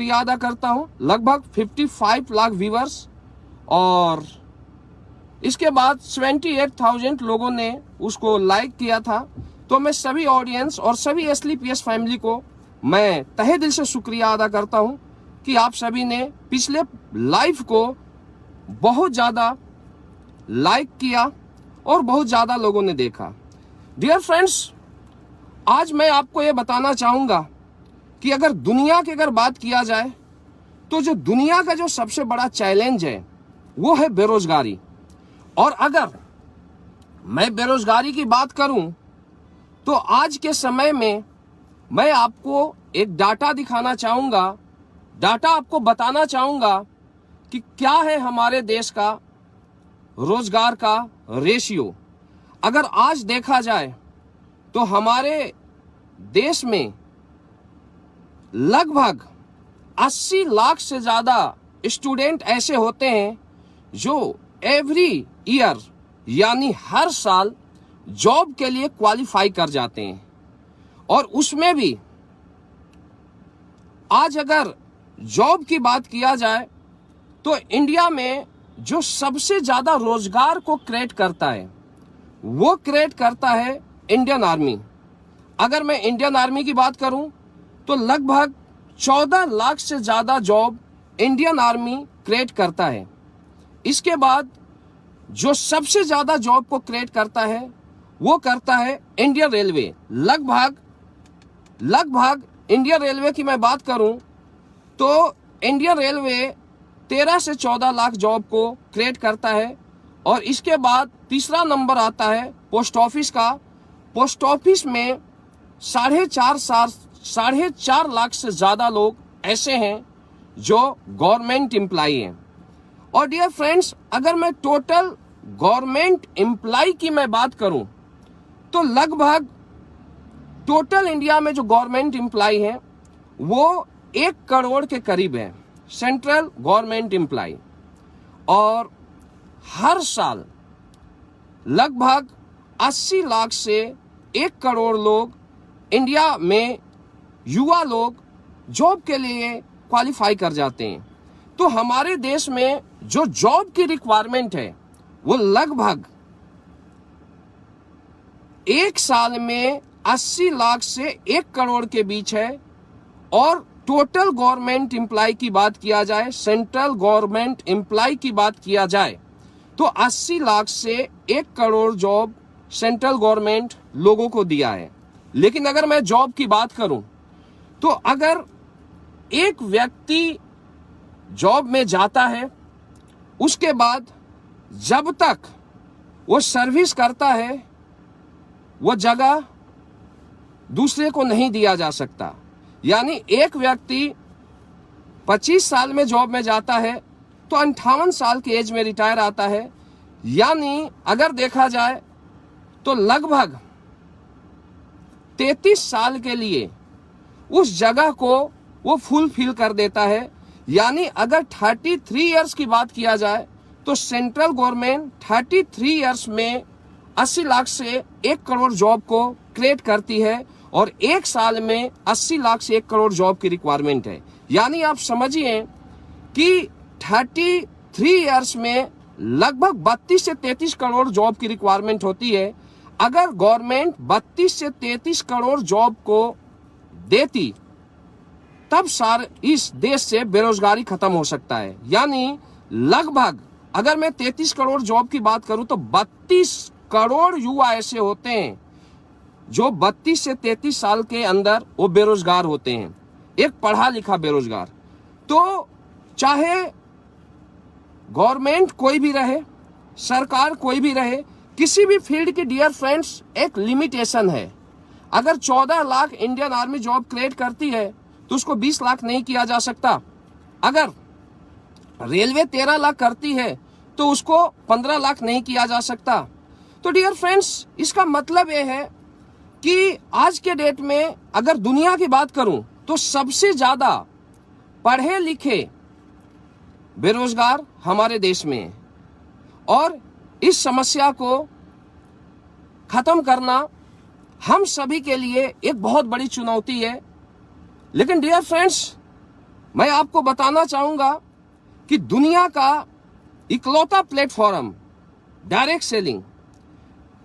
शुक्रिया अदा करता हूं। लगभग 55 लाख व्यूअर्स और इसके बाद 78,000 लोगों ने उसको लाइक किया था। तो मैं सभी ऑडियंस और सभी एसलीपीएस फैमिली को मैं तहे दिल से शुक्रिया अदा करता हूं कि आप सभी ने पिछले लाइव को बहुत ज़्यादा लाइक किया और बहुत ज़्यादा लोगों ने देखा। डियर फ्रेंड्स, आज मैं आपको ये बताना चाहूँगा कि अगर दुनिया की अगर बात किया जाए तो जो दुनिया का जो सबसे बड़ा चैलेंज है वो है बेरोजगारी। और अगर मैं बेरोजगारी की बात करूं तो आज के समय में मैं आपको एक डाटा दिखाना चाहूँगा, डाटा आपको बताना चाहूँगा कि क्या है हमारे देश का रोजगार का रेशियो। अगर आज देखा जाए तो हमारे देश में लगभग 80 लाख से ज़्यादा स्टूडेंट ऐसे होते हैं जो एवरी ईयर यानी हर साल जॉब के लिए क्वालिफाई कर जाते हैं। और उसमें भी आज अगर जॉब की बात किया जाए तो इंडिया में जो सबसे ज़्यादा रोजगार को क्रिएट करता है वो क्रिएट करता है इंडियन आर्मी। अगर मैं इंडियन आर्मी की बात करूं तो लगभग 14 लाख से ज़्यादा जॉब इंडियन आर्मी क्रिएट करता है। इसके बाद जो सबसे ज़्यादा जॉब को क्रिएट करता है वो करता है इंडियन रेलवे। लगभग इंडियन रेलवे की मैं बात करूं तो इंडियन रेलवे 13 से 14 लाख जॉब को क्रिएट करता है। और इसके बाद तीसरा नंबर आता है पोस्ट ऑफिस का। पोस्ट ऑफिस में 4.5 लाख से ज़्यादा लोग ऐसे हैं जो गवर्नमेंट एम्प्लॉई हैं। और डियर फ्रेंड्स, अगर मैं टोटल गवर्नमेंट एम्प्लॉई की मैं बात करूं तो लगभग टोटल इंडिया में जो गवर्नमेंट एम्प्लॉई हैं वो 1 करोड़ के करीब है, सेंट्रल गवर्नमेंट एम्प्लॉई। और हर साल लगभग 80 लाख से 1 करोड़ लोग इंडिया में युवा लोग जॉब के लिए क्वालिफाई कर जाते हैं। तो हमारे देश में जो जॉब की रिक्वायरमेंट है वो लगभग एक साल में 80 लाख से 1 करोड़ के बीच है। और टोटल गवर्नमेंट एम्प्लॉय की बात किया जाए, सेंट्रल गवर्नमेंट एम्प्लॉय की बात किया जाए तो 80 लाख से 1 करोड़ जॉब सेंट्रल गवर्नमेंट लोगों को दिया है। लेकिन अगर मैं जॉब की बात करूं तो अगर एक व्यक्ति जॉब में जाता है उसके बाद जब तक वो सर्विस करता है वो जगह दूसरे को नहीं दिया जा सकता। यानी एक व्यक्ति 25 साल में जॉब में जाता है तो 58 साल की एज में रिटायर आता है। यानी अगर देखा जाए तो लगभग 33 साल के लिए उस जगह को वो फुलफिल कर देता है। यानी अगर 33 इयर्स की बात किया जाए तो सेंट्रल गवर्नमेंट 33 इयर्स में 80 लाख से 1 करोड़ जॉब को क्रिएट करती है। और एक साल में 80 लाख से 1 करोड़ जॉब की रिक्वायरमेंट है। यानी आप समझिए कि 33 इयर्स में लगभग 32 से 33 करोड़ जॉब की रिक्वायरमेंट होती है। अगर गवर्नमेंट 32 से 33 करोड़ जॉब को देती तब इस देश से बेरोजगारी खत्म हो सकता है। यानी लगभग अगर मैं 33 करोड़ जॉब की बात करूं तो 32 करोड़ युवा ऐसे होते हैं जो 32 से 33 साल के अंदर वो बेरोजगार होते हैं, एक पढ़ा लिखा बेरोजगार। तो चाहे गवर्नमेंट कोई भी रहे, सरकार कोई भी रहे, किसी भी फील्ड की डियर फ्रेंड्स एक लिमिटेशन है। अगर 14 lakh Indian army job create करती है तो उसको 20 लाख नहीं किया जा सकता। अगर रेलवे 13 लाख करती है तो उसको 15 लाख नहीं किया जा सकता। तो डियर फ्रेंड्स, इसका मतलब यह है कि आज के डेट में अगर दुनिया की बात करूं तो सबसे ज्यादा पढ़े लिखे बेरोजगार हमारे देश में है। और इस समस्या को खत्म करना हम सभी के लिए एक बहुत बड़ी चुनौती है। लेकिन डियर फ्रेंड्स, मैं आपको बताना चाहूंगा कि दुनिया का इकलौता प्लेटफॉर्म डायरेक्ट सेलिंग,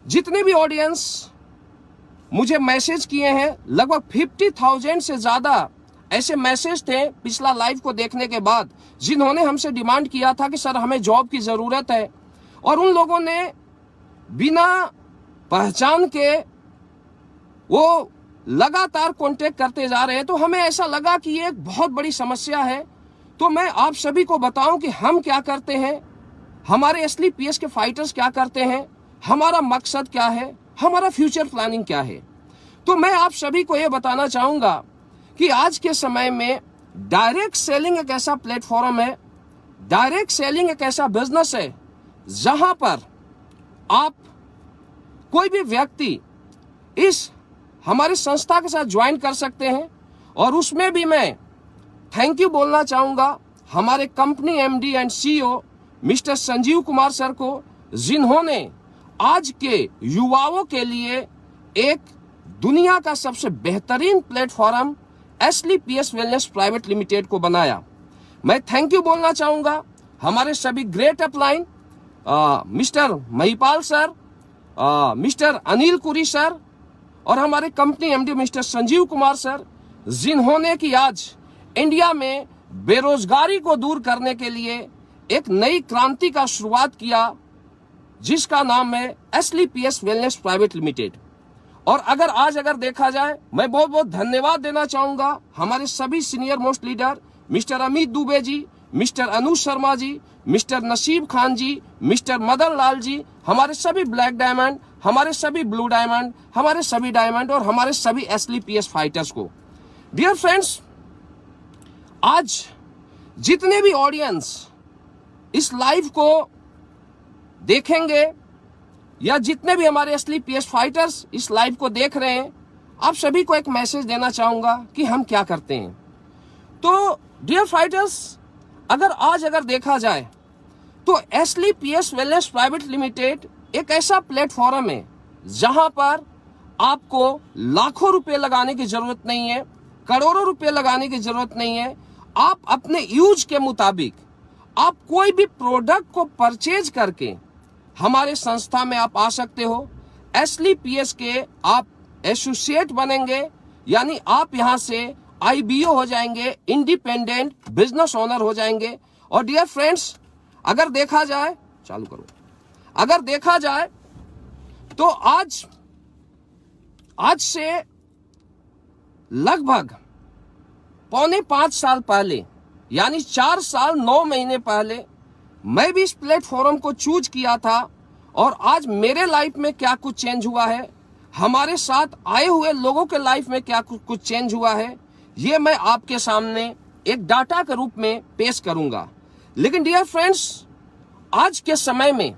जितने भी ऑडियंस मुझे मैसेज किए हैं, लगभग 50,000 से ज्यादा ऐसे मैसेज थे पिछला लाइव को देखने के बाद, जिन्होंने हमसे डिमांड किया था कि सर हमें जॉब की जरूरत है, और उन लोगों ने बिना पहचान के वो लगातार कांटेक्ट करते जा रहे हैं। तो हमें ऐसा लगा कि ये एक बहुत बड़ी समस्या है। तो मैं आप सभी को बताऊं कि हम क्या करते हैं, हमारे असली पीएस के फाइटर्स क्या करते हैं, हमारा मकसद क्या है, हमारा फ्यूचर प्लानिंग क्या है। तो मैं आप सभी को यह बताना चाहूंगा कि आज के समय में डायरेक्ट सेलिंग एक ऐसा प्लेटफॉर्म है, डायरेक्ट सेलिंग एक ऐसा बिजनेस है जहां पर आप कोई भी व्यक्ति इस हमारी संस्था के साथ ज्वाइन कर सकते हैं। और उसमें भी मैं थैंक यू बोलना चाहूंगा हमारे company MD and CEO mister Sanjeev Kumar sir को, जिन्होंने आज के युवाओं के लिए एक दुनिया का सबसे बेहतरीन प्लेटफॉर्म एसली पीएस वेलनेस प्राइवेट लिमिटेड को बनाया। मैं थैंक यू बोलना चाहूंगा हमारे सभी great upline mister Mahipal sir, mister Anil Kuri sir और हमारे company MD mister Sanjeev Kumar sir, जिन्होंने कि आज इंडिया में बेरोजगारी को दूर करने के लिए एक नई क्रांति का शुरुआत किया, जिसका नाम है एसली पीएस वेलनेस प्राइवेट लिमिटेड। और अगर देखा जाए, मैं बहुत बहुत धन्यवाद देना चाहूंगा हमारे सभी senior most leader mister Amit Dubey ji, mister Anuj Sharma ji, mister Naseeb Khan ji, mister Madan Lal ji, हमारे सभी ब्लैक डायमंड, हमारे सभी ब्लू डायमंड, हमारे सभी डायमंड और हमारे सभी एसली पीएस फाइटर्स को। डियर फ्रेंड्स, आज जितने भी ऑडियंस इस लाइव को देखेंगे या जितने भी हमारे असली पीएस फाइटर्स इस लाइव को देख रहे हैं, आप सभी को एक मैसेज देना चाहूंगा कि हम क्या करते हैं। तो डियर फाइटर्स, अगर देखा जाए तो एसली पीएस वेलनेस प्राइवेट लिमिटेड एक ऐसा प्लेटफॉर्म है जहां पर आपको लाखों रुपए लगाने की जरूरत नहीं है, करोड़ों रुपए लगाने की जरूरत नहीं है। आप अपने यूज के मुताबिक आप कोई भी प्रोडक्ट को परचेज करके हमारे संस्था में आप आ सकते हो। एसली पीएस के आप एसोसिएट बनेंगे, यानी आप यहां से आईबीओ हो जाएंगे, इंडिपेंडेंट बिजनेस ओनर हो जाएंगे। और डियर फ्रेंड्स, अगर देखा जाए तो आज से लगभग 4.25 साल पहले, यानी 4 साल 9 महीने पहले मैं भी इस प्लेटफॉर्म को चूज किया था। और आज मेरे लाइफ में क्या कुछ चेंज हुआ है, हमारे साथ आए हुए लोगों के लाइफ में क्या कुछ चेंज हुआ है, ये मैं आपके सामने एक डाटा के रूप में पेश करूंगा। लेकिन डियर फ्रेंड्स, आज के समय में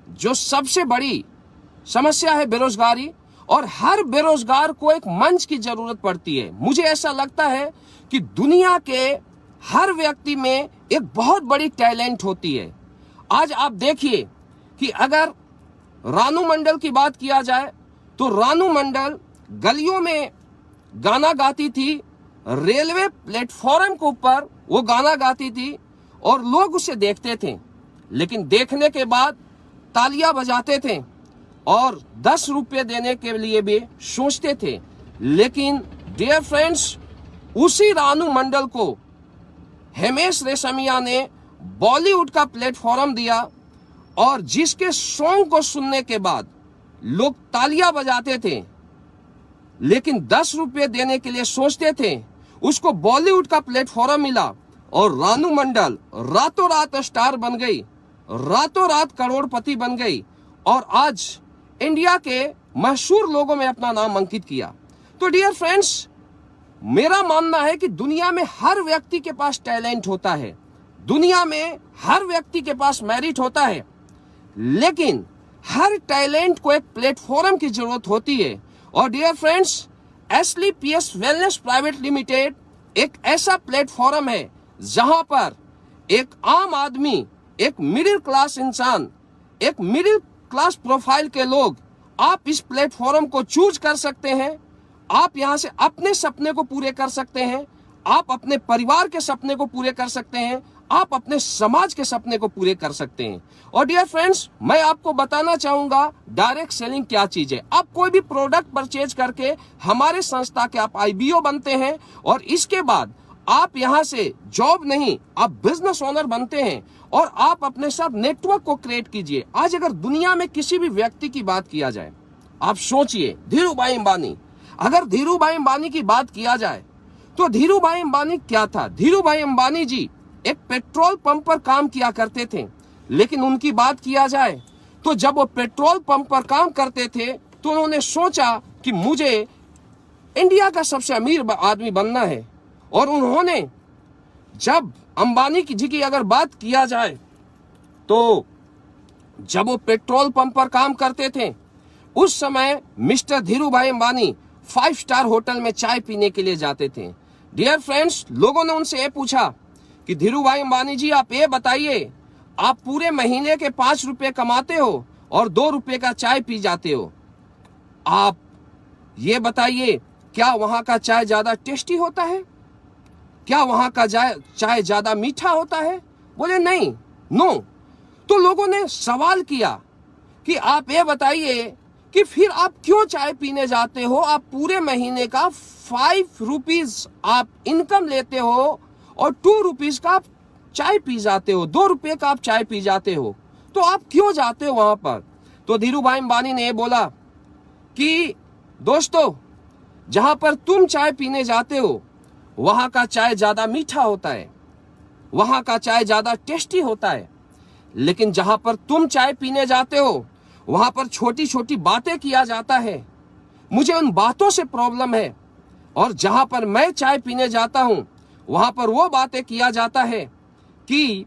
जो सबसे बड़ी समस्या है बेरोजगारी, और हर बेरोजगार को एक मंच की जरूरत पड़ती है। मुझे ऐसा लगता है कि दुनिया के हर व्यक्ति में एक बहुत बड़ी टैलेंट होती है। आज आप देखिए कि अगर रानू मंडल की बात किया जाए तो रानू मंडल गलियों में गाना गाती थी, रेलवे प्लेटफॉर्म के ऊपर वो गाना गाती थी और लोग उसे देखते थे, लेकिन देखने के बाद तालियां बजाते थे और 10 रुपये देने के लिए भी सोचते थे। लेकिन डियर फ्रेंड्स, उसी रानू मंडल को हिमेश रेशमिया ने बॉलीवुड का प्लेटफॉर्म दिया और जिसके सॉन्ग को सुनने के बाद लोग तालियां बजाते थे, लेकिन 10 रुपये देने के लिए सोचते थे। उसको बॉलीवुड का प्लेटफॉर्म मिला और रानू मंडल रातों रात स्टार बन गई, रातों रात करोड़पति बन गई और आज इंडिया के मशहूर लोगों में अपना नाम अंकित किया। तो डियर फ्रेंड्स, मेरा मानना है कि दुनिया में हर व्यक्ति के पास टैलेंट होता है, दुनिया में हर व्यक्ति के पास मेरिट होता है, लेकिन हर टैलेंट को एक प्लेटफॉर्म की जरूरत होती है। और डियर फ्रेंड्स, एसली पीएस वेलनेस प्राइवेट लिमिटेड एक ऐसा प्लेटफॉर्म है जहां पर एक आम आदमी, एक मिडिल क्लास इंसान, एक मिडिल क्लास प्रोफाइल के लोग, आप इस प्लेटफॉर्म को चूज कर सकते हैं। आप यहां से अपने सपने को पूरे कर सकते हैं, आप अपने परिवार के सपने को पूरे कर सकते हैं, आप अपने समाज के सपने को पूरे कर सकते हैं। और डियर फ्रेंड्स, मैं आपको बताना चाहूंगा डायरेक्ट सेलिंग क्या चीज है। आप कोई भी प्रोडक्ट परचेज करके हमारे संस्था के आप आईबीओ बनते हैं और इसके बाद आप यहां से जॉब नहीं, आप बिजनेस ओनर बनते हैं और आप अपने साथ नेटवर्क को क्रिएट कीजिए। आज अगर दुनिया में किसी भी व्यक्ति की बात किया जाए, आप सोचिए धीरूभाई अंबानी, अगर धीरूभाई अंबानी की बात किया जाए तो धीरूभाई अंबानी क्या था? धीरूभाई अंबानी जी एक पेट्रोल पंप पर काम किया करते थे, लेकिन उनकी बात किया जाए तो जब वो पेट्रोल पंप पर काम करते थे तो उन्होंने सोचा कि मुझे इंडिया का सबसे अमीर आदमी बनना है। और उन्होंने जब अंबानी जी की अगर बात किया जाए तो जब वो पेट्रोल पंप पर काम करते थे उस समय mister Dhirubhai Ambani 5 star hotel में चाय पीने के लिए जाते थे। डियर फ्रेंड्स, लोगों ने उनसे ये पूछा कि धीरूभाई अंबानी जी, आप ये बताइए, आप पूरे महीने के 5 रुपए कमाते हो और 2 रुपए का चाय पी जाते हो, आप ये बताइए क्या वहां का चाय ज्यादा टेस्टी होता है? क्या वहां का चाय ज्यादा मीठा होता है? बोले नहीं, नो। तो लोगों ने सवाल किया कि आप ये बताइए कि फिर आप क्यों चाय पीने जाते हो? आप पूरे महीने का 5 रुपीज आप इनकम लेते हो और 2 रुपीज का आप चाय पी जाते हो, 2 रुपए का आप चाय पी जाते हो, तो आप क्यों जाते हो वहां पर? तो धीरूभाई अंबानी ने बोला कि दोस्तों, जहां पर तुम चाय पीने जाते हो वहां का चाय ज्यादा मीठा होता है, वहां का चाय ज्यादा टेस्टी होता है, लेकिन जहां पर तुम चाय पीने जाते हो वहां पर छोटी छोटी बातें किया जाता है, मुझे उन बातों से प्रॉब्लम है। और जहां पर मैं चाय पीने जाता हूं वहां पर वो बातें किया जाता है कि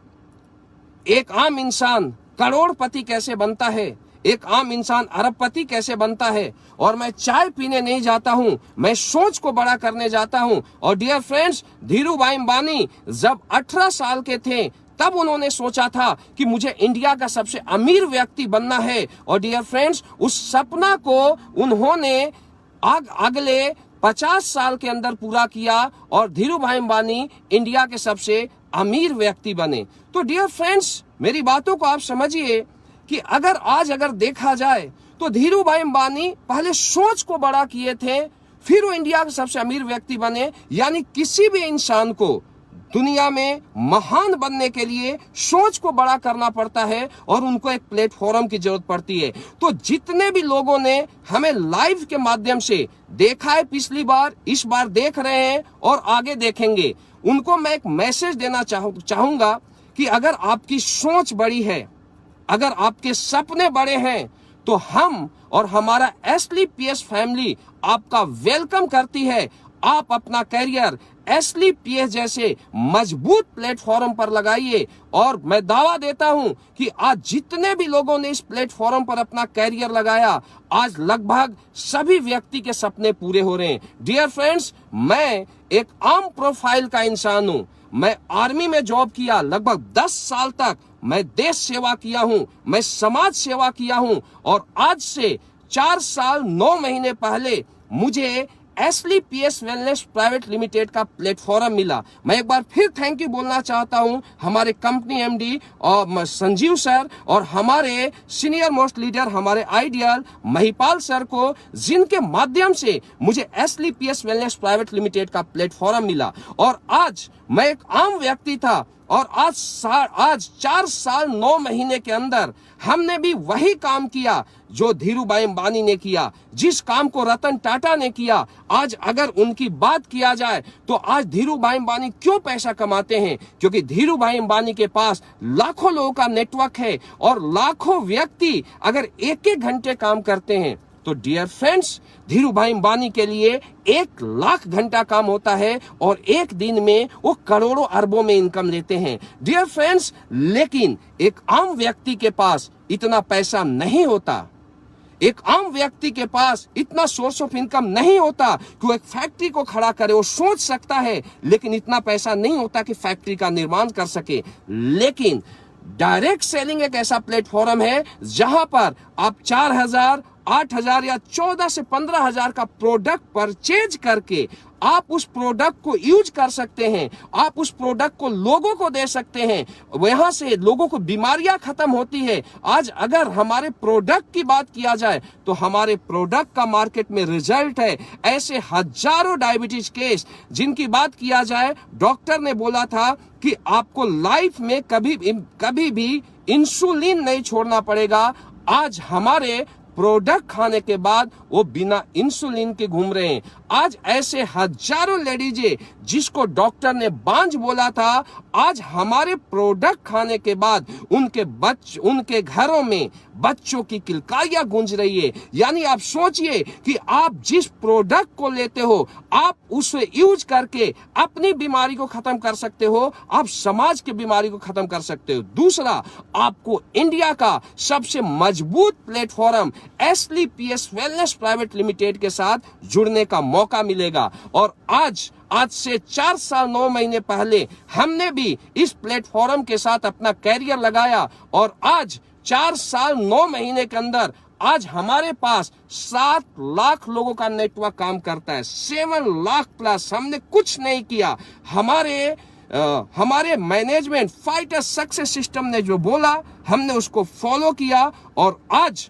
एक आम इंसान करोड़पति कैसे बनता है, एक आम इंसान अरबपति कैसे बनता है। और मैं चाय पीने नहीं जाता हूं, मैं सोच को बड़ा करने जाता हूं। और डियर फ्रेंड्स, धीरूभाई अंबानी जब 18 साल के थे तब उन्होंने सोचा था कि मुझे इंडिया का सबसे अमीर व्यक्ति बनना है। और डियर फ्रेंड्स, उस सपना को उन्होंने अगले 50 साल के अंदर पूरा किया और धीरूभाई अंबानी इंडिया के सबसे अमीर व्यक्ति बने। तो डियर फ्रेंड्स, मेरी बातों को आप समझिए कि अगर देखा जाए तो धीरूभाई अंबानी पहले सोच को बड़ा किए थे, फिर वो इंडिया के सबसे अमीर व्यक्ति बने। यानी किसी भी इंसान को दुनिया में महान बनने के लिए सोच को बड़ा करना पड़ता है और उनको एक प्लेटफॉर्म की जरूरत पड़ती है। तो जितने भी लोगों ने हमें लाइव के माध्यम से देखा है, पिछली बार, इस बार देख रहे हैं और आगे देखेंगे, उनको मैं एक मैसेज देना चाहूंगा कि अगर आपकी सोच बड़ी है, अगर आपके सपने बड़े हैं, तो हम और हमारा एसलीपीएस फैमिली आपका वेलकम करती है। आप अपना करियर एसलीपीएस जैसे मजबूत प्लेटफॉर्म पर लगाइए और मैं दावा देता हूं कि आज जितने भी लोगों ने इस प्लेटफॉर्म पर अपना करियर लगाया, आज लगभग सभी व्यक्ति के सपने पूरे हो रहे हैं। डियर फ्रेंड्स, मैं एक आम प्रोफाइल का इंसान हूं। मैं आर्मी में जॉब किया, लगभग 10 साल तक मैं देश सेवा किया हूं, मैं समाज सेवा किया हूं और आज से 4 साल 9 महीने पहले मुझे एसलीपीएस वेलनेस प्राइवेट लिमिटेड का प्लेटफॉर्म मिला। मैं एक बार फिर थैंक यू बोलना चाहता हूं हमारे कंपनी एमडी और संजीव सर और हमारे सीनियर मोस्ट लीडर हमारे आइडियल महिपाल सर को, जिनके माध्यम से मुझे एसलीपीएस वेलनेस प्राइवेट लिमिटेड का प्लेटफॉर्म मिला। और आज मैं एक आम व्यक्ति था और आज 4 साल 9 महीने के अंदर हमने भी वही काम किया जो धीरूभाई अंबानी ने किया, जिस काम को रतन टाटा ने किया। आज अगर उनकी बात किया जाए तो आज धीरूभाई अंबानी क्यों पैसा कमाते हैं? क्योंकि धीरूभाई अंबानी के पास लाखों लोगों का नेटवर्क है और लाखों व्यक्ति अगर 1-1 घंटे काम करते हैं तो डियर फ्रेंड्स, धीरूभाई अंबानी के लिए 1 लाख घंटा काम होता है और एक दिन में वो करोड़ों अरबों में इनकम लेते हैं। डियर फ्रेंड्स, लेकिन एक आम व्यक्ति के पास इतना पैसा नहीं होता, एक आम व्यक्ति के पास इतना सोर्स ऑफ इनकम नहीं होता कि वो एक फैक्ट्री को खड़ा करे। वो सोच सकता है लेकिन इतना पैसा नहीं होता कि फैक्ट्री का निर्माण कर सके। लेकिन डायरेक्ट सेलिंग एक ऐसा प्लेटफॉर्म है जहां पर आप 4,000, 8,000 या 14 से 15,000 का प्रोडक्ट परचेज करके आप उस प्रोडक्ट को यूज कर सकते हैं, आप उस प्रोडक्ट को लोगों को दे सकते हैं, वहां से लोगों को बीमारियां खत्म होती है। आज अगर हमारे प्रोडक्ट की बात किया जाए तो हमारे प्रोडक्ट का मार्केट में रिजल्ट है। ऐसे हजारों डायबिटीज केस जिनकी बात किया जाए, डॉक्टर ने बोला था कि आपको लाइफ में कभी भी इंसुलिन नहीं छोड़ना पड़ेगा। आज हमारे प्रोडक्ट खाने के बाद वो बिना इंसुलिन के घूम रहे हैं। आज ऐसे हजारों लेडीज जिसको डॉक्टर ने बांझ बोला था, आज हमारे प्रोडक्ट खाने के बाद उनके घरों में बच्चों की किलकारियां गूंज रही है। यानी आप सोचिए कि आप जिस प्रोडक्ट को लेते हो, आप उसे यूज करके अपनी बीमारी को खत्म कर सकते हो, आप समाज की बीमारी को खत्म कर सकते हो। दूसरा, आपको इंडिया का सबसे मजबूत platform SLPS wellness private limited के साथ जुड़ने का मौका मिलेगा। और आज से 4 साल 9 महीने पहले हमने भी इस प्लेटफॉर्म के साथ अपना कैरियर लगाया और आज 4 साल 9 महीने के अंदर आज हमारे पास 7 लाख लोगों का नेटवर्क काम करता है। 7 लाख प्लस। हमने कुछ नहीं किया। हमारे मैनेजमेंट फाइटर सक्सेस सिस्टम ने जो बोला हमने उसको फॉलो किया और आज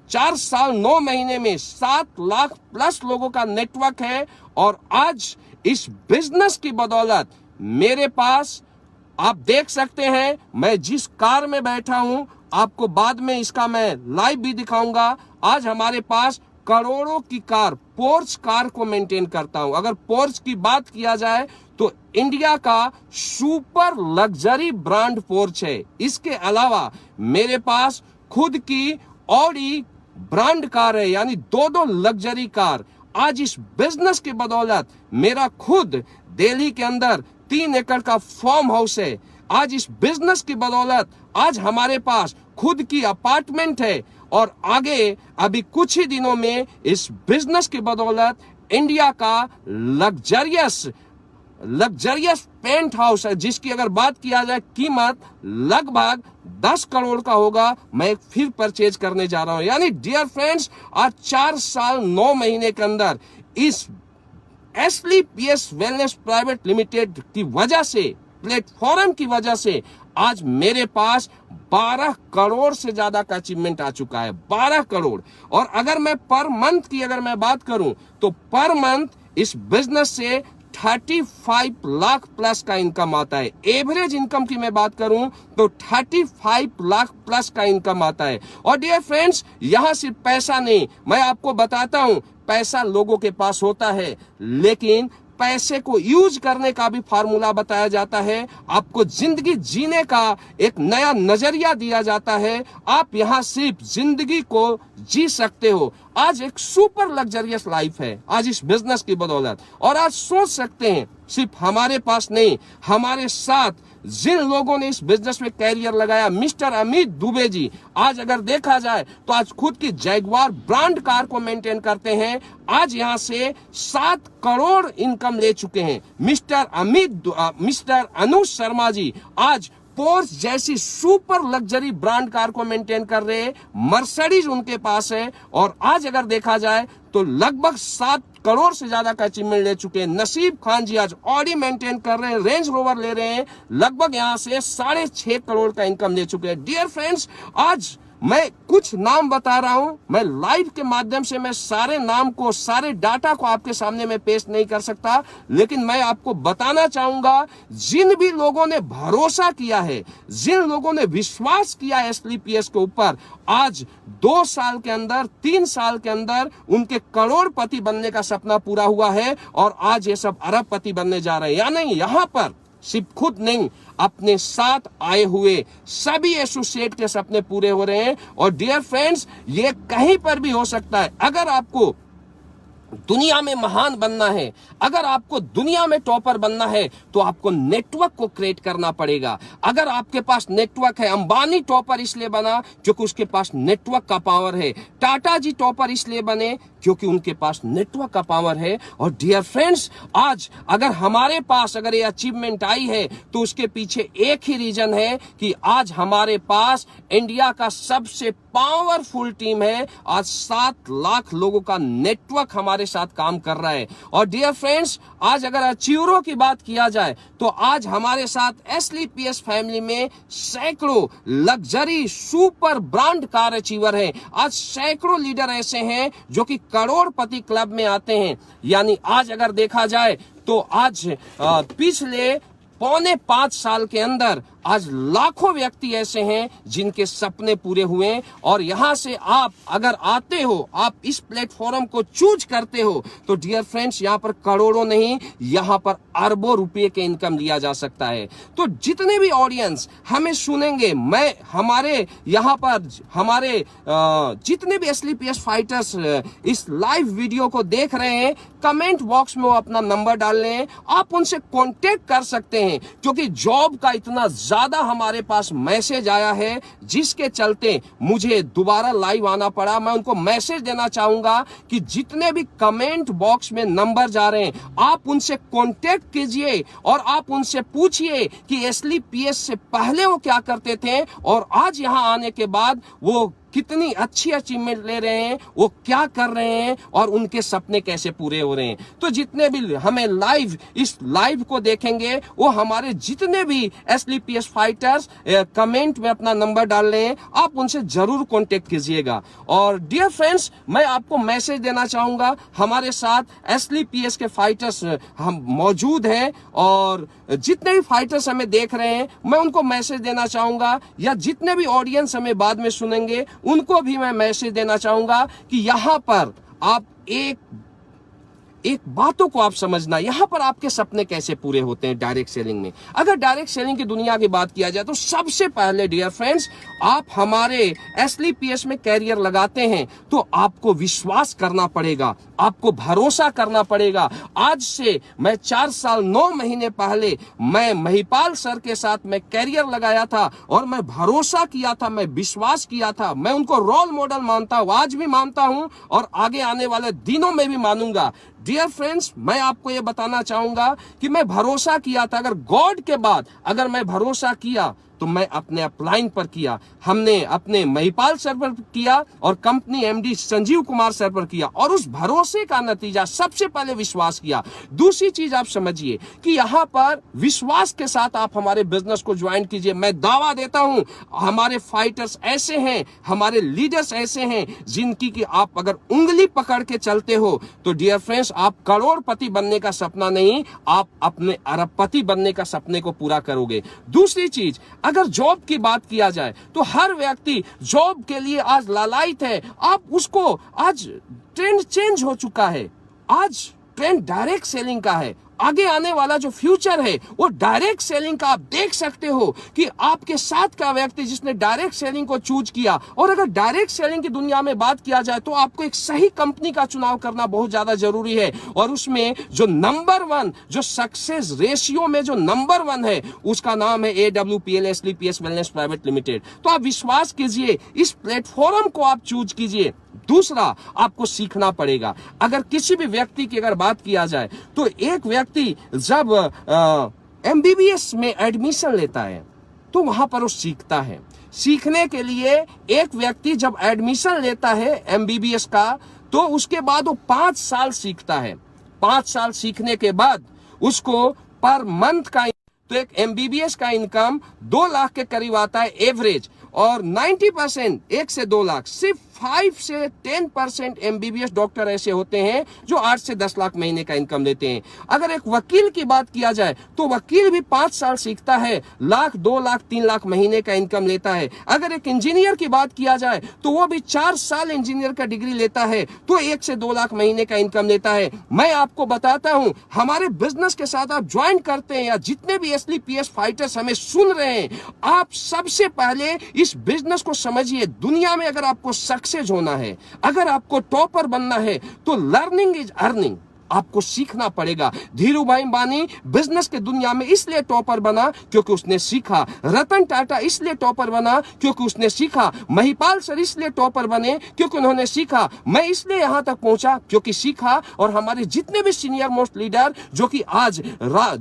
4 साल 9 महीने में 7 लाख प्लस लोगों का नेटवर्क है। और आज इस बिजनेस की बदौलत मेरे पास, आप देख सकते हैं मैं जिस कार में बैठा हूं, आपको बाद में इसका मैं लाइव भी दिखाऊंगा। आज हमारे पास करोड़ों की कार, पोर्च कार को मेंटेन करता हूं। अगर पोर्च की बात किया जाए तो इंडिया का सुपर लग्जरी ब्रांड पोर्च है। इसके अलावा मेरे पास खुद की ऑडी ब्रांड कार है, यानी 2 लग्जरी कार। आज इस बिजनेस की बदौलत मेरा खुद दिल्ली के अंदर 3 एकड़ का फार्म हाउस है। आज इस बिजनेस की बदौलत आज हमारे पास खुद की अपार्टमेंट है और आगे अभी कुछ ही दिनों में इस बिजनेस की बदौलत इंडिया का लग्जरियस पेंट हाउस है, जिसकी अगर बात किया जाए कीमत लगभग 10 करोड़ का होगा, मैं फिर परचेज करने जा रहा हूं। यानी डियर फ्रेंड्स, आज 4 साल 9 महीने के अंदर इस SLPS वेलनेस प्राइवेट लिमिटेड की वजह से, प्लेटफॉर्म की वजह से आज मेरे पास 12 करोड़ से ज्यादा का अचीवमेंट आ चुका है। 12 करोड़। और अगर मैं पर मंथ की अगर मैं बात करूं तो पर मंथ इस बिजनेस से 35 लाख प्लस का इनकम आता है। एवरेज इनकम की मैं बात करूं तो 35 लाख प्लस का इनकम आता है। और डियर फ्रेंड्स, यहां सिर्फ पैसा नहीं, मैं आपको बताता हूं, पैसा लोगों के पास होता है, लेकिन पैसे को यूज करने का भी फार्मूला बताया जाता है। आपको जिंदगी जीने का एक नया नजरिया दिया जाता है। आप यहां सिर्फ जिंदगी को जी सकते हो। आज एक सुपर लग्जरियस लाइफ है आज इस बिजनेस की बदौलत। और आज सोच सकते हैं, सिर्फ हमारे पास नहीं, हमारे साथ जिन लोगों ने इस बिजनेस में कैरियर लगाया, मिस्टर अमित दुबे जी, आज अगर देखा जाए तो आज खुद की जैगवार ब्रांड कार को मेंटेन करते हैं। आज यहां से 7 करोड़ इनकम ले चुके हैं। मिस्टर अनुज शर्मा जी आज पोर्स जैसी सुपर लग्जरी ब्रांड कार को मेंटेन कर रहे हैं। मर्सिडीज उनके पास है और आज अगर देखा जाए तो लगभग 7 करोड़ से ज्यादा का अचीवमेंट ले चुके हैं। नसीब खान जी आज ऑडी मेंटेन कर रहे हैं, रेंज रोवर ले रहे हैं, लगभग यहां से 6.5 करोड़ का इनकम ले चुके हैं। डियर फ्रेंड्स, आज मैं कुछ नाम बता रहा हूं, मैं लाइव के माध्यम से मैं सारे नाम को, सारे डाटा को आपके सामने मैं पेश नहीं कर सकता, लेकिन मैं आपको बताना चाहूंगा, जिन भी लोगों ने भरोसा किया है, जिन लोगों ने विश्वास किया SLPS के ऊपर, आज 2 साल के अंदर, 3 साल के अंदर उनके करोड़पति बनने का सपना पूरा हुआ है और आज ये सब अरबपति बनने जा रहे हैं। या नहीं, यहां पर सिर्फ खुद नहीं, अपने साथ आए हुए सभी एसोसिएट के सपने पूरे हो रहे हैं। और डियर फ्रेंड्स, ये कहीं पर भी हो सकता है। अगर आपको दुनिया में महान बनना है, अगर आपको दुनिया में टॉपर बनना है तो आपको नेटवर्क को क्रिएट करना पड़ेगा। अगर आपके पास नेटवर्क है, अंबानी टॉपर इसलिए बना क्योंकि उसके पास नेटवर्क का पावर है। टाटा जी टॉपर इसलिए बने क्योंकि उनके पास नेटवर्क का पावर है। और डियर फ्रेंड्स, आज अगर हमारे पास अगर ये अचीवमेंट आई है तो उसके पीछे एक ही रीजन है कि आज हमारे पास इंडिया का सबसे पावरफुल टीम है। आज 7 लाख लोगों का नेटवर्क हमारे साथ काम कर रहा है। और डियर फ्रेंड्स, आज अगर अचीवरों की बात किया जाए तो आज हमारे साथ एसलीपीएस फैमिली में सैकड़ों luxury super brand car achiever हैं। आज सैकड़ों लीडर ऐसे हैं जो कि करोड़पति क्लब में आते हैं। यानी आज अगर देखा जाए तो आज पिछले 4.5 साल के अंदर आज लाखों व्यक्ति ऐसे हैं जिनके सपने पूरे हुए। और यहां से आप अगर आते हो, आप इस प्लेटफॉर्म को चूज करते हो तो डियर फ्रेंड्स, यहां पर करोड़ों नहीं, यहां पर अरबों रुपए के इनकम लिया जा सकता है। तो जितने भी ऑडियंस हमें सुनेंगे, मैं हमारे यहां पर हमारे जितने भी एसलीपीएस फाइटर्स इस लाइव वीडियो को देख रहे हैं, कमेंट बॉक्स में वो अपना नंबर डाल लें, आप उनसे कांटेक्ट कर सकते हैं। क्योंकि जॉब का इतना ज्यादा हमारे पास मैसेज आया है जिसके चलते मुझे दोबारा लाइव आना पड़ा। मैं उनको मैसेज देना चाहूंगा कि जितने भी कमेंट बॉक्स में नंबर जा रहे हैं, आप उनसे कांटेक्ट कीजिए और आप उनसे पूछिए कि एसलीपीएस से पहले वो क्या करते थे और आज यहां आने के बाद वो कितनी अच्छी अचीवमेंट ले रहे हैं, वो क्या कर रहे हैं और उनके सपने कैसे पूरे हो रहे हैं। तो जितने भी हमें लाइव इस लाइव को देखेंगे वो हमारे जितने भी एसलीपीएस फाइटर्स कमेंट में अपना नंबर डाल रहे हैं, आप उनसे जरूर कांटेक्ट कीजिएगा। और डियर फ्रेंड्स, मैं आपको मैसेज देना चाहूंगा, हमारे साथ एसलीपीएस के फाइटर्स हम मौजूद हैं और जितने भी फाइटर्स हमें देख रहे हैं मैं उनको मैसेज देना चाहूंगा, या जितने भी ऑडियंस हमें बाद में सुनेंगे उनको भी मैं मैसेज देना चाहूंगा कि यहां पर आप एक बातों को आप समझना, यहां पर आपके सपने कैसे पूरे होते हैं डायरेक्ट सेलिंग में। अगर डायरेक्ट सेलिंग की दुनिया की बात किया जाए तो सबसे पहले डियर फ्रेंड्स, आप हमारे एसलीपीएस में कैरियर लगाते हैं तो आपको विश्वास करना पड़ेगा, आपको भरोसा करना पड़ेगा। आज से मैं 4 साल 9 महीने पहले मैं महिपाल सर के साथ मैं कैरियर लगाया था और मैं भरोसा किया था, मैं विश्वास किया था, मैं उनको रोल मॉडल मानता हूं, आज भी मानता हूं और आगे आने वाले दिनों में भी मानूंगा। डियर फ्रेंड्स, मैं आपको यह बताना चाहूंगा कि मैं भरोसा किया था। अगर गॉड के बाद अगर मैं भरोसा किया तो मैं अपने अपलाइन पर किया, हमने अपने महिपाल सर पर किया और company MD Sanjeev Kumar sir पर किया और उस भरोसे का नतीजा सबसे पहले विश्वास किया। दूसरी चीज आप समझिए कि यहां पर विश्वास के साथ आप हमारे बिजनेस को ज्वाइन कीजिए। मैं दावा देता हूं हमारे फाइटर्स ऐसे हैं, हमारे लीडर्स ऐसे हैं जिनकी कि आप अगर उंगली पकड़ के चलते हो तो डियर फ्रेंड्स, आप करोड़पति बनने का सपना नहीं, आप अपने अरबपति बनने का सपने को पूरा करोगे। दूसरी चीज, अगर जॉब की बात किया जाए तो हर व्यक्ति जॉब के लिए आज लालायित है। आप उसको, आज ट्रेंड चेंज हो चुका है, आज ट्रेंड डायरेक्ट सेलिंग का है। आगे आने वाला जो फ्यूचर है वो डायरेक्ट सेलिंग का। आप देख सकते हो कि आपके साथ का व्यक्ति जिसने डायरेक्ट सेलिंग को चूज किया, और अगर डायरेक्ट सेलिंग की दुनिया में बात किया जाए तो आपको एक सही कंपनी का चुनाव करना बहुत ज्यादा जरूरी है। और उसमें जो नंबर 1, जो सक्सेस रेशियो में जो नंबर 1 है, उसका नाम है AWPL एसलीपीएस वेलनेस प्राइवेट लिमिटेड। तो आप विश्वास कीजिए, इस प्लेटफॉर्म को आप चूज कीजिए। दूसरा, आपको सीखना पड़ेगा। अगर किसी भी व्यक्ति की अगर बात किया जाए तो एक व्यक्ति जब MBBS में एडमिशन लेता है तो वहां पर वो सीखता है। सीखने के लिए एक व्यक्ति जब एडमिशन लेता है MBBS का तो उसके बाद वो 5 साल सीखता है। 5 साल सीखने के बाद उसको पर मंथ का, तो एक MBBS का इनकम 2 लाख के करीब आता है एवरेज, और 90% 1 से 2 लाख, सिर्फ 5 से 10% MBBS डॉक्टर ऐसे होते हैं जो 8 से 10 लाख महीने का इनकम लेते हैं। अगर एक वकील की बात किया जाए तो वकील भी 5 साल सीखता है, लाख, 2 लाख, 3 लाख महीने का इनकम लेता है। अगर एक इंजीनियर की बात किया जाए तो वो भी 4 साल इंजीनियर का डिग्री लेता है तो 1 से 2 लाख महीने का इनकम लेता है। मैं आपको बताता हूं, हमारे बिजनेस के साथ आप ज्वाइन करते हैं या जितने भी एसलीपीएस फाइटर्स हमें सुन रहे हैं, आप सबसे पहले इस बिजनेस को समझिए। दुनिया में अगर आपको सक्सेस सक्सेस होना है, अगर आपको टॉपर बनना है, तो लर्निंग इज अर्निंग, आपको सीखना पड़ेगा। धीरू भाई अंबानी बिजनेस के दुनिया में इसलिए टॉपर बना क्योंकि उसने सीखा। रतन टाटा इसलिए टॉपर बना क्योंकि उसने सीखा। महिपाल सर इसलिए टॉपर बने क्योंकि उन्होंने सीखा। मैं इसलिए यहां तक पहुंचा क्योंकि सीखा। और हमारे जितने भी सीनियर मोस्ट लीडर जो कि आज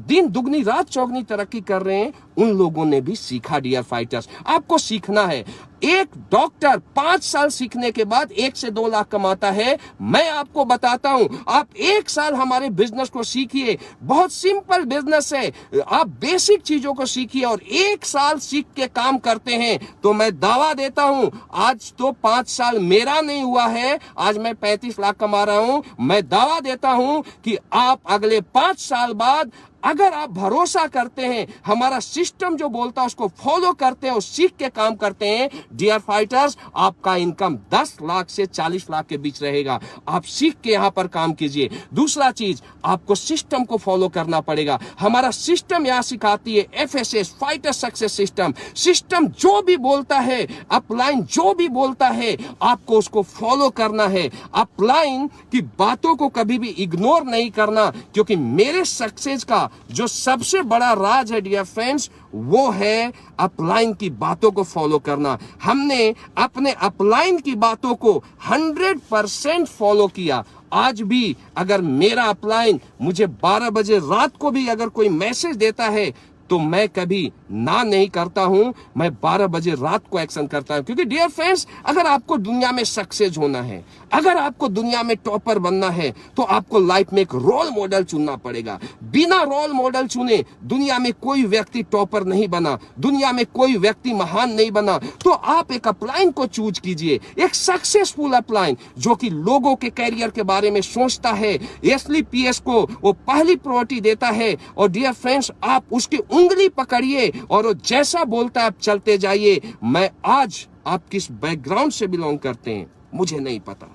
दिन दुगनी रात चौगनी तरक्की कर रहे हैं, उन लोगों ने भी सीखा। डियर फाइटर्स, आपको सीखना है। एक डॉक्टर 5 साल सीखने के बाद 1 से 2 लाख कमाता है। मैं आपको बताता हूं, आप 1 साल हमारे बिजनेस को सीखिए। बहुत सिंपल बिजनेस है, आप बेसिक चीजों को सीखिए और 1 साल सीख के काम करते हैं तो मैं दावा देता हूं, आज तो 5 साल मेरा नहीं हुआ है, आज मैं 35 लाख कमा रहा हूं। मैं दावा देता हूं कि आप अगले 5 साल बाद अगर आप भरोसा करते हैं, हमारा सिस्टम जो बोलता है उसको फॉलो करते हैं और सीख के काम करते हैं, डियर फाइटर्स, आपका इनकम 10 लाख से 40 लाख के बीच रहेगा। आप सीख के यहां पर काम कीजिए। दूसरा चीज, आपको सिस्टम को फॉलो करना पड़ेगा। हमारा सिस्टम यहां सिखाती है FSS, fighter success system. System जो भी बोलता है, अपलाइन जो भी बोलता है, आपको उसको फॉलो करना है। अपलाइन की बातों को कभी भी इग्नोर नहीं करना, क्योंकि मेरे सक्सेस का जो सबसे बड़ा राज है डियर फ्रेंड्स, वो है अपलाइन की बातों को फॉलो करना। हमने अपने अपलाइन की बातों को 100% फॉलो किया। आज भी अगर मेरा अपलाइन मुझे 12 बजे रात को भी अगर कोई मैसेज देता है तो मैं कभी ना नहीं करता हूं, मैं 12 बजे रात को एक्शन करता हूं। क्योंकि डियर फ्रेंड्स, अगर आपको दुनिया में सक्सेस होना है, अगर आपको दुनिया में टॉपर बनना है, तो आपको लाइफ में एक रोल मॉडल चुनना पड़ेगा। बिना रोल मॉडल चुने दुनिया में कोई व्यक्ति टॉपर नहीं बना, दुनिया में कोई व्यक्ति महान नहीं बना। तो आप एक अपलाइन को चूज कीजिए, एक सक्सेसफुल अपलाइन जो कि लोगों के कैरियर के बारे में सोचता है, SLPS को वो पहली प्रायोरिटी देता है। और डियर फ्रेंड्स, आप उसकी उंगली पकड़िए और वो जैसा बोलता है आप चलते जाइए। मैं आज आप किस बैकग्राउंड से बिलोंग करते हैं मुझे नहीं पता,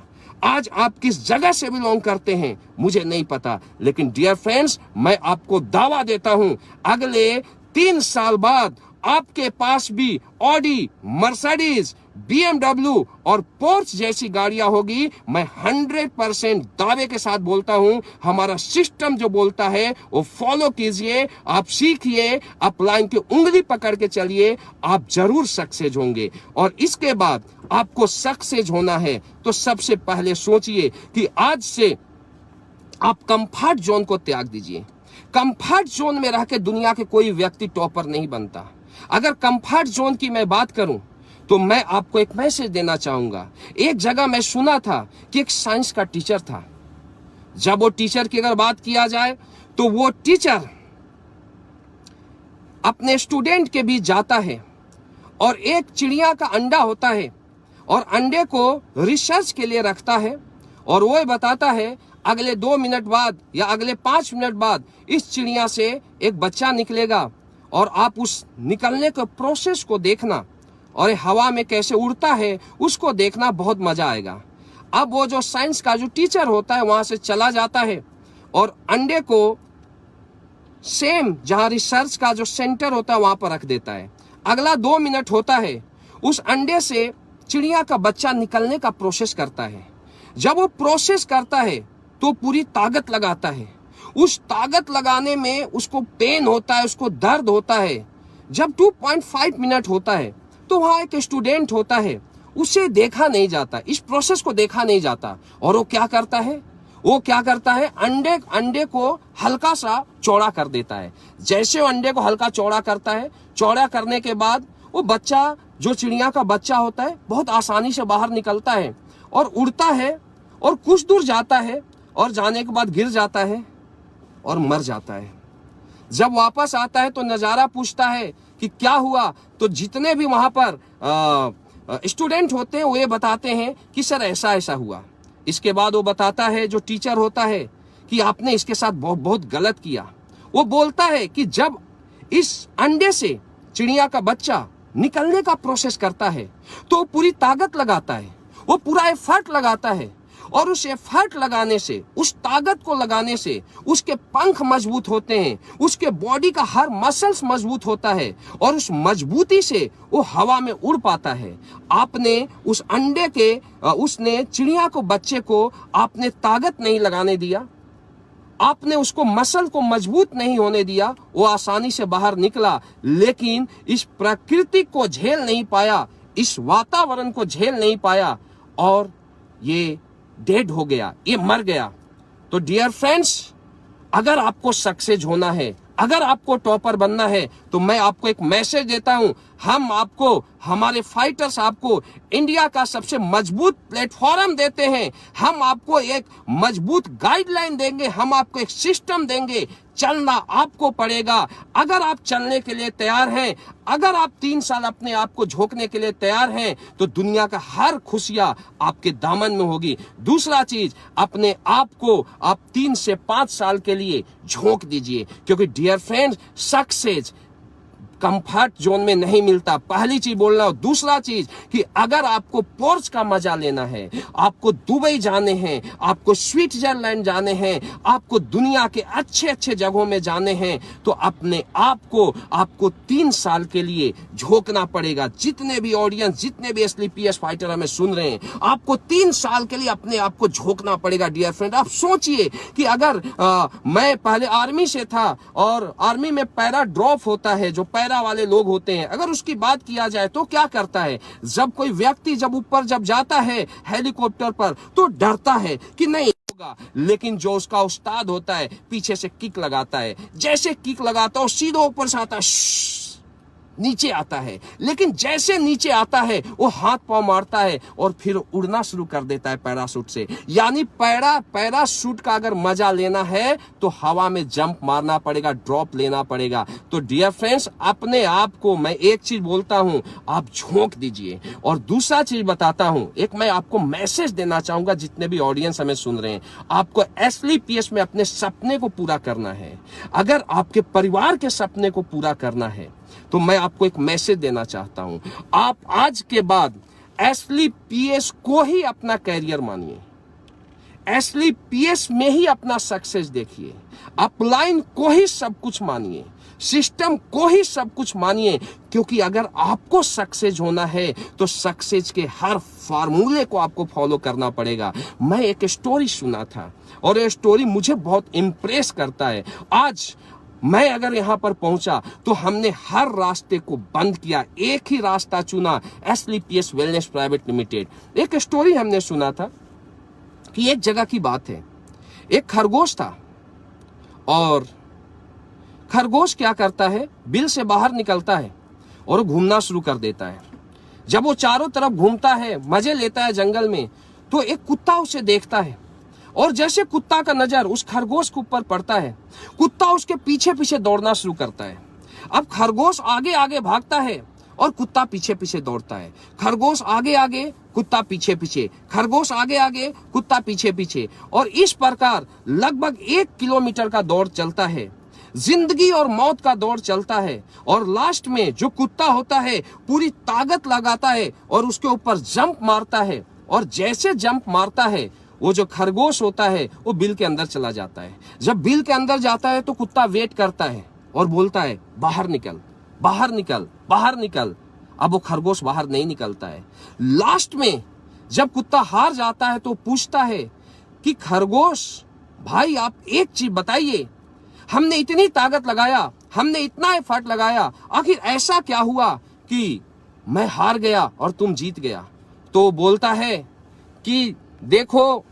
आज आप किस जगह से बिलोंग करते हैं मुझे नहीं पता, लेकिन डियर फ्रेंड्स, मैं आपको दावा देता हूं, अगले 3 साल बाद आपके पास भी ऑडी, मर्सिडीज, BMW और पोर्च जैसी गाड़ियां होगी। मैं 100% दावे के साथ बोलता हूं, हमारा सिस्टम जो बोलता है वो फॉलो कीजिए, आप सीखिए, अपलाइन की उंगली पकड़ के चलिए, आप जरूर सक्सेस होंगे। और इसके बाद आपको सक्सेस होना है तो सबसे पहले सोचिए कि आज से आप कंफर्ट जोन को त्याग दीजिए। कंफर्ट जोन में रह के दुनिया के कोई व्यक्ति टॉपर नहीं बनता। अगर कंफर्ट जोन की मैं बात करूं तो मैं आपको एक मैसेज देना चाहूंगा। एक जगह मैं सुना था कि एक साइंस का टीचर था। जब वो टीचर की अगर बात किया जाए तो वो टीचर अपने स्टूडेंट के बीच जाता है और एक चिड़िया का अंडा होता है और अंडे को रिसर्च के लिए रखता है और वो बताता है अगले 2 मिनट बाद या अगले 5 मिनट बाद इस चिड़िया से एक बच्चा निकलेगा और आप उस निकलने के प्रोसेस को देखना और हवा में कैसे उड़ता है उसको देखना, बहुत मजा आएगा। अब वो जो साइंस का जो टीचर होता है वहां से चला जाता है और अंडे को सेम जहां रिसर्च का जो सेंटर होता है वहां पर रख देता है। अगला 2 मिनट होता है, उस अंडे से चिड़िया का बच्चा निकलने का प्रोसेस करता है। जब वो प्रोसेस करता है तो पूरी ताकत लगाता है। उस ताकत लगाने में उसको पेन होता है, उसको दर्द होता है। जब 2.5 मिनट होता है तो वहां एक स्टूडेंट होता है, उसे देखा नहीं जाता, इस प्रोसेस को देखा नहीं जाता। और वो क्या करता है, अंडे को हल्का सा चौड़ा कर देता है। जैसे वो अंडे को हल्का चौड़ा करता है, चौड़ा करने के बाद वो बच्चा, जो चिड़िया का बच्चा होता है, बहुत आसानी से बाहर निकलता है और उड़ता है और कुछ दूर जाता है और जाने के बाद गिर जाता है और मर जाता है। जब वापस आता है तो नजारा पूछता है कि क्या हुआ, तो जितने भी वहां पर स्टूडेंट होते हैं वो ये बताते हैं कि सर ऐसा ऐसा हुआ। इसके बाद वो बताता है, जो टीचर होता है, कि आपने इसके साथ बहुत गलत किया। वो बोलता है कि जब इस अंडे से चिड़िया का बच्चा निकलने का प्रोसेस करता है तो पूरी ताकत लगाता है, वो पूरा एफर्ट लगाता है, और उस एफर्ट लगाने से, उस ताकत को लगाने से उसके पंख मजबूत होते हैं, उसके बॉडी का हर मसल्स मजबूत होता है और उस मजबूती से वो हवा में उड़ पाता है। आपने उस अंडे के उसने चिड़िया को, बच्चे को आपने ताकत नहीं लगाने दिया, आपने उसको मसल को मजबूत नहीं होने दिया, वो आसानी से बाहर निकला, लेकिन इस प्रकृति को झेल नहीं पाया, इस वातावरण को झेल नहीं पाया और ये डेड हो गया, ये मर गया। तो डियर फ्रेंड्स, अगर आपको सक्सेस होना है, अगर आपको टॉपर बनना है, तो मैं आपको एक मैसेज देता हूं। हम आपको, हमारे फाइटर्स आपको इंडिया का सबसे मजबूत प्लेटफॉर्म देते हैं। हम आपको एक मजबूत गाइडलाइन देंगे, हम आपको एक सिस्टम देंगे। चलना आपको पड़ेगा। अगर आप चलने के लिए तैयार हैं, अगर आप 3 साल अपने आप को झोंकने के लिए तैयार हैं, तो दुनिया का हर खुशियां आपके दामन में होगी। दूसरा चीज, अपने आप को आप 3 से 5 साल के लिए झोंक दीजिए, क्योंकि dear friends, success comfort zone में नहीं मिलता। पहली चीज बोल रहा हूं। दूसरा चीज कि अगर आपको पोर्च का मजा लेना है, आपको दुबई जाने हैं, आपको स्विट्जरलैंड जाने हैं, आपको दुनिया के अच्छे अच्छे जगहों में जाने हैं, तो अपने आप को आपको 3 साल के लिए झोंकना पड़ेगा। जितने भी ऑडियंस, जितने भी एसलीपीएस फाइटर हमें सुन रहे हैं, आपको 3 साल के लिए अपने आप को झोंकना पड़ेगा। डियर फ्रेंड, आप सोचिए कि अगर मैं पहले आर्मी से था और आर्मी में पैरा ड्रॉप होता है, जो पैरा वाले लोग होते हैं, अगर उसकी बात किया जाए तो क्या करता है, जब कोई व्यक्ति जब ऊपर जब जाता है हेलीकॉप्टर पर, तो डरता है कि नहीं होगा, लेकिन जो उसका उस्ताद होता है पीछे से किक लगाता है, जैसे किक लगाता है सीधा ऊपर से आता है, नीचे आता है। लेकिन जैसे नीचे आता है वो हाथ पांव मारता है और फिर उड़ना शुरू कर देता है पैराशूट से। यानी पैराशूट का अगर मजा लेना है तो हवा में जंप मारना पड़ेगा, ड्रॉप लेना पड़ेगा। तो डियर फ्रेंड्स, अपने आप को मैं एक चीज बोलता हूं, आप झोंक दीजिए। और दूसरा चीज बताता हूं, एक मैं आपको मैसेज देना चाहूंगा, जितने भी ऑडियंस हमें सुन रहे हैं, आपको एसलीपीएस में अपने सपने को पूरा करना है, अगर आपके परिवार के सपने को पूरा करना है, तो मैं आपको एक मैसेज देना चाहता हूं। आप आज के बाद एसलीपीएस को ही अपना कैरियर मानिए, एसलीपीएस में ही अपना सक्सेस देखिए, अपलाइन को ही सब कुछ मानिए, सिस्टम को ही सब कुछ मानिए। क्योंकि अगर आपको सक्सेस होना है तो सक्सेस के हर फार्मूले को आपको फॉलो करना पड़ेगा। मैं एक स्टोरी सुना था और ये स्टोरी मुझे बहुत इंप्रेस करता है। आज मैं अगर यहां पर पहुंचा तो हमने हर रास्ते को बंद किया, एक ही रास्ता चुना, एसलीपीएस वेलनेस प्राइवेट लिमिटेड। एक स्टोरी हमने सुना था कि एक जगह की बात है, एक खरगोश था और खरगोश क्या करता है, बिल से बाहर निकलता है और घूमना शुरू कर देता है। जब वो चारों तरफ घूमता है, मजे लेता है जंगल में, तो एक कुत्ता उसे देखता है और जैसे कुत्ता का नजर उस खरगोश के ऊपर पड़ता है, कुत्ता उसके पीछे पीछे दौड़ना शुरू करता है। अब खरगोश आगे आगे भागता है और कुत्ता पीछे पीछे दौड़ता है। खरगोश आगे आगे, कुत्ता पीछे पीछे, खरगोश आगे आगे, कुत्ता पीछे पीछे, और इस प्रकार लगभग 1 किलोमीटर का दौड़ चलता है। जिंदगी और मौत का दौड़ चलता है और लास्ट में जो कुत्ता होता है पूरी ताकत लगाता है और उसके ऊपर जंप मारता है, और जैसे जंप मारता है वो जो खरगोश होता है वो बिल के अंदर चला जाता है। जब बिल के अंदर जाता है तो कुत्ता वेट करता है और बोलता है, बाहर निकल, बाहर निकल, बाहर निकल। अब वो खरगोश बाहर नहीं निकलता है। लास्ट में जब कुत्ता हार जाता है तो पूछता है कि खरगोश भाई, आप एक चीज बताइए, हमने इतनी ताकत लगाया, हमने इतना एफर्ट लगाया, आखिर ऐसा क्या हुआ कि मैं हार गया और तुम जीत गया? तो बोलता है कि देखो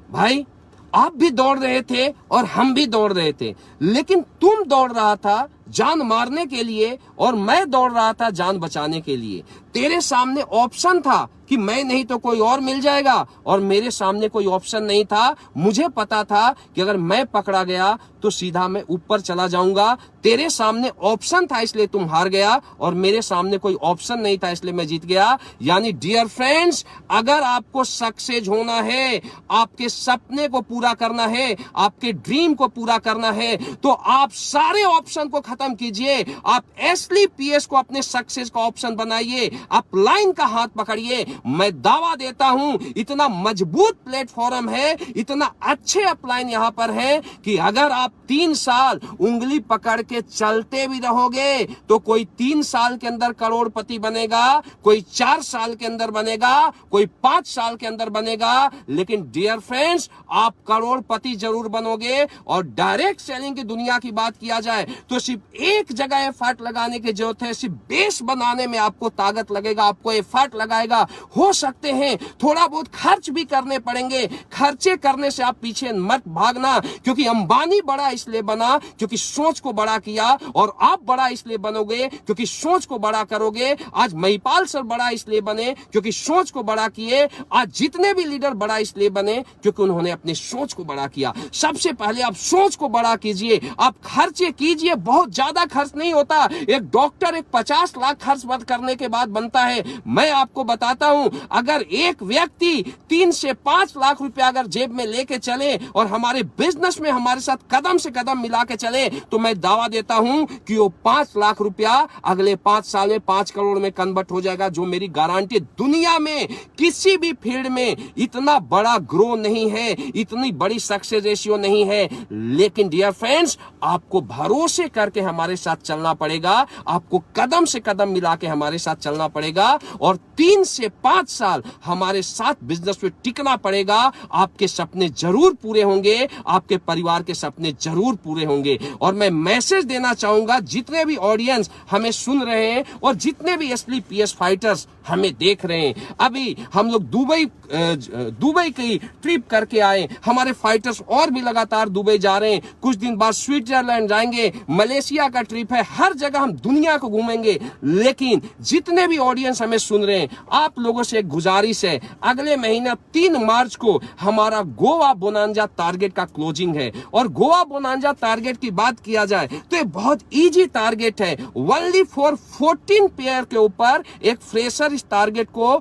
भाई, आप भी दौड़ रहे थे और हम भी दौड़ रहे थे, लेकिन तुम दौड़ रहा था जान मारने के लिए और मैं दौड़ रहा था जान बचाने के लिए। तेरे सामने ऑप्शन था कि मैं नहीं तो कोई और मिल जाएगा, और मेरे सामने कोई ऑप्शन नहीं था। मुझे पता था कि अगर मैं पकड़ा गया तो सीधा मैं ऊपर चला जाऊंगा। तेरे सामने ऑप्शन था इसलिए तुम हार गया, और मेरे सामने कोई ऑप्शन नहीं था इसलिए मैं जीत गया। यानी डियर फ्रेंड्स, अगर आपको सक्सेस होना है, आपके सपने को पूरा करना है, आपके ड्रीम को पूरा करना है, तो आप सारे ऑप्शन को खत्म कीजिए, आप SLPS को अपने सक्सेस का ऑप्शन बनाइए, आप लाइन का हाथ पकड़िए। मैं दावा देता हूं इतना मजबूत प्लेटफॉर्म है, इतना अच्छे अपलाइन यहां पर है कि अगर आप 3 साल उंगली पकड़ के चलते भी रहोगे तो कोई 3 साल के अंदर करोड़पति बनेगा, कोई 4 साल के अंदर बनेगा, कोई 5 साल के अंदर बनेगा, लेकिन डियर फ्रेंड्स आप करोड़पति जरूर बनोगे। और डायरेक्ट सेलिंग की दुनिया की बात किया जाए तो सिर्फ एक जगह एफर्ट लगाने की जरूरत है, सिर्फ बेस बनाने में आपको ताकत लगेगा, आपको एफर्ट लगाएगा। हो सकते हैं थोड़ा बहुत खर्च भी करने पड़ेंगे, खर्चे करने से आप पीछे मत भागना, क्योंकि अंबानी बड़ा इसलिए बना क्योंकि सोच को बड़ा किया, और आप बड़ा इसलिए बनोगे क्योंकि सोच को बड़ा करोगे। आज महिपाल सर बड़ा इसलिए बने क्योंकि सोच को बड़ा किए, आज जितने भी लीडर बड़ा इसलिए बने क्योंकि उन्होंने अपनी सोच को बड़ा किया। सबसे पहले आप सोच को बड़ा कीजिए, आप खर्चे कीजिए, बहुत ज्यादा खर्च नहीं होता। एक डॉक्टर एक 50 लाख खर्च मत करने के बाद बनता है। मैं आपको बताता हूं, अगर एक व्यक्ति 3 से 5 लाख रुपया अगर जेब में लेके चले और हमारे बिजनेस में हमारे साथ कदम से कदम मिला के चले, तो मैं दावा देता हूं कि वो 5 लाख रुपया अगले 5 साल में 5 करोड़ में कन्वर्ट हो जाएगा, जो मेरी गारंटी। दुनिया में किसी भी फील्ड में इतना बड़ा ग्रो नहीं है, इतनी बड़ी सक्सेस रेशियो नहीं है, लेकिन डियर फ्रेंड्स आपको भरोसे करके हमारे साथ चलना पड़ेगा, आपको कदम से कदम मिला के हमारे साथ चलना पड़ेगा, और 3 से 5 साल हमारे साथ बिजनेस में टिकना पड़ेगा। आपके सपने जरूर पूरे होंगे, आपके परिवार के सपने जरूर पूरे होंगे। और मैं मैसेज देना चाहूंगा जितने भी ऑडियंस हमें सुन रहे हैं और जितने भी SLPS फाइटर्स हमें देख रहे हैं, अभी हम लोग दुबई की ट्रिप करके आए, हमारे फाइटर्स और भी लगातार दुबई जा रहे हैं, कुछ दिन बाद स्विट्जरलैंड जाएंगे, मलेशिया का ट्रिप है, हर जगह हम दुनिया को घूमेंगे। लेकिन जितने भी ऑडियंस हमें सुन रहे हैं, आप लोगों से एक गुजारिश है, अगले महीना 3 मार्च को हमारा गोवा बोनांजा टारगेट का क्लोजिंग है। और गोवा बोनांजा टारगेट की बात किया जाए तो ये बहुत इजी टारगेट है, ओनली फॉर 14 पेयर के ऊपर एक फ्रेशर इस टारगेट को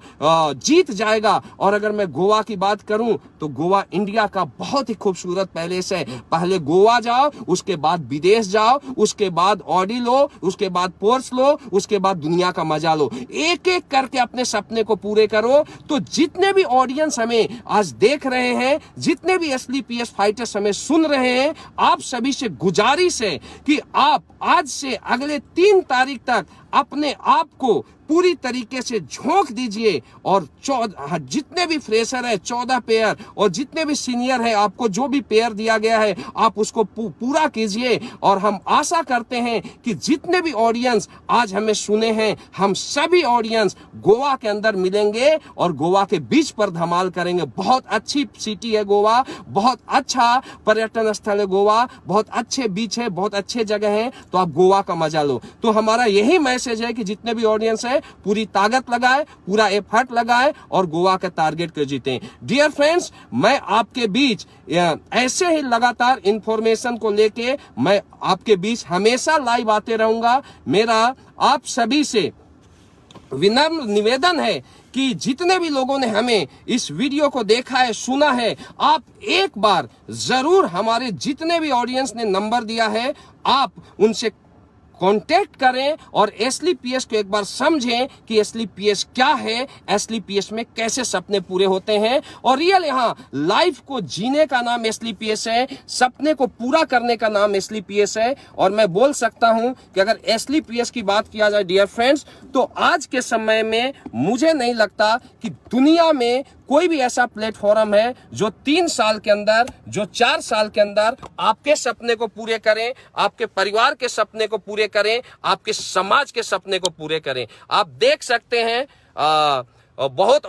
जीत जाएगा। और अगर मैं गोवा की बात करूं तो गोवा इंडिया का बहुत ही खूबसूरत पैलेस है। पहले गोवा जाओ, उसके बाद विदेश जाओ, उसके बाद ऑडी लो, उसके बाद पोर्स लो, उसके बाद दुनिया का मजा लो। एक एक करके अपने सपने को पूरे करो। तो जितने भी ऑडियंस हमें आज देख रहे हैं, जितने भी SLPS फाइटर्स हमें सुन रहे हैं, आप सभी से गुजारिश है कि आप आज से अगले 3 तारीख तक अपने आप को पूरी तरीके से झोंक दीजिए, और जितने भी फ्रेशर है 14 पेयर, और जितने भी सीनियर है आपको जो भी पेयर दिया गया है आप उसको पूरा कीजिए। और हम आशा करते हैं कि जितने भी ऑडियंस आज हमें सुने हैं, हम सभी ऑडियंस गोवा के अंदर मिलेंगे और गोवा के बीच पर धमाल करेंगे। बहुत अच्छी सिटी है गोवा, बहुत अच्छा पर्यटन स्थल है गोवा, बहुत अच्छे बीच है, बहुत अच्छे जगह है, तो आप गोवा का मजा लो। तो हमारा यही मैसेज है कि जितने भी ऑडियंस है पूरी ताकत लगाए, पूरा एफर्ट लगाए और गोवा का टारगेट को जीतें। डियर फ्रेंड्स, मैं आपके बीच ऐसे ही लगातार इंफॉर्मेशन को लेके मैं आपके बीच हमेशा लाइव आते रहूंगा। मेरा आप सभी से विनम्र निवेदन है कि जितने भी लोगों ने हमें इस वीडियो को देखा है, सुना है, आप एक बार जरूर हमारे जितने भी ऑडियंस ने नंबर दिया है, आप उनसे कांटेक्ट करें और SLPS को एक बार समझें कि SLPS क्या है, SLPS में कैसे सपने पूरे होते हैं। और रियल यहाँ लाइफ को जीने का नाम SLPS है, सपने को पूरा करने का नाम SLPS है। और मैं बोल सकता हूं कि अगर SLPS की बात किया जाए डियर फ्रेंड्स, तो आज के समय में मुझे नहीं लगता कि दुनिया में कोई भी ऐसा प्लेटफॉर्म है जो 3 साल के अंदर, जो 4 साल के अंदर आपके सपने को पूरे करें, आपके परिवार के सपने को पूरे करें, आपके समाज के सपने को पूरे करें। आप देख सकते हैं बहुत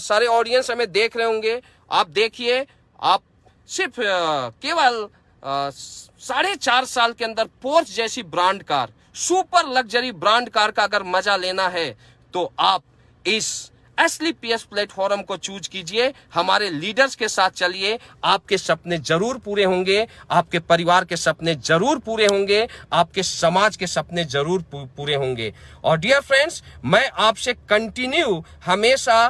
सारे ऑडियंस हमें देख रहे होंगे। आप देखिए, आप सिर्फ केवल 4.5 साल के अंदर पोर्स जैसी brand car, super luxury brand car का अगर मजा लेना है तो आप इस SLPS प्लेटफॉर्म को चूज कीजिए, हमारे लीडर्स के साथ चलिए, आपके सपने जरूर पूरे होंगे, आपके परिवार के सपने जरूर पूरे होंगे, आपके समाज के सपने जरूर पूरे होंगे। और डियर फ्रेंड्स, मैं आपसे कंटिन्यू हमेशा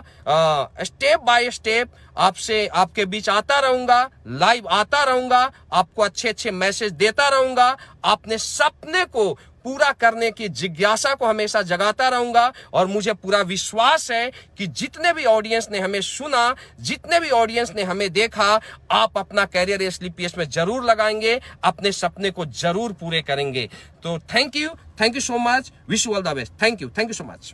स्टेप बाय स्टेप आपसे आपके बीच आता रहूंगा, लाइव आता रहूंगा, आपको अच्छे अच्छे मैसेज देता रहूंगा, अपने सपने को पूरा करने की जिज्ञासा को हमेशा जगाता रहूंगा। और मुझे पूरा विश्वास है कि जितने भी ऑडियंस ने हमें सुना, जितने भी ऑडियंस ने हमें देखा, आप अपना कैरियर SLPS में जरूर लगाएंगे, अपने सपने को जरूर पूरे करेंगे। तो thank you so much, wish you all the best. Thank you so much.